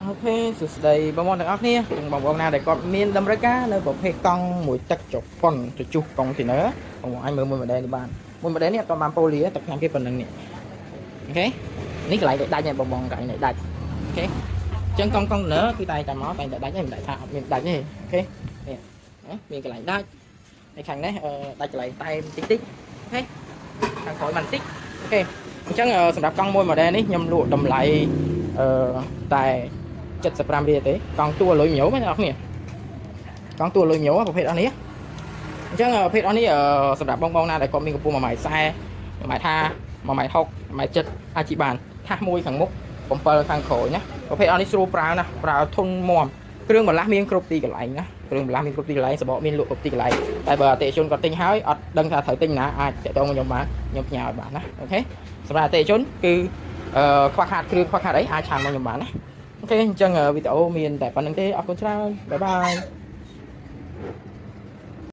ok sụt đầy bông bông ốc nia từng bông bông nào để còn miên đâm rách cá nơi bộ phê cong mũi tắc chọc con chụp chụp con thì nữa còn anh mượn đây đi bạn mượn đây nè toàn bàn poly á tập làm cái phần này ok nít lại để đai nha bông bông cái này đai ok chân con nữa cái tay cầm nó tay đai cho mình đại thạo mình đai cái gì ok mình cái lại đai cái khăn đấy đai lại tay tích tích ok thằng khỏi mình tích ok chắc sầm đạp cong môi mà đây đấy nhâm lụa đầm lại tại 75 រៀលទេកង់ទួលលុយញោមណាអ្នកនេះកង់ទួលលុយញោមប្រភេទអស់នេះអញ្ចឹងប្រភេទអស់នេះសម្រាប់បងណាដែលគាត់មានកម្ពស់1.40 1.50 1.60 1.70អាចជីបានថាសមួយខាងមុខ7ខាងក្រោយណាប្រភេទអស់នេះស្រួលប្រើណាប្រើធន់មាំគ្រឿងបន្លាស់មានគ្រប់ទីកន្លែងណាគ្រឿងបន្លាស់មានគ្រប់ទីកន្លែងសបកមានលក់គ្រប់ទីកន្លែងតែបើអតិថិជនគាត់ទិញហើយអត់ដឹងថាត្រូវទិញណាអាចតាក់ទងខ្ញុំបានខ្ញុំផ្ញើឲ្យបានណាអូខេសម្រាប់អតិថិជនគឺខ្វះខាតគ្រឿងខ្វះខាតអីអាចឆានមកខ្ញុំបានណាអូខេអញ្ចឹងវីដេអូមានតែប៉ុណ្្នឹងទេអរគុណច្រើនបាយបាយ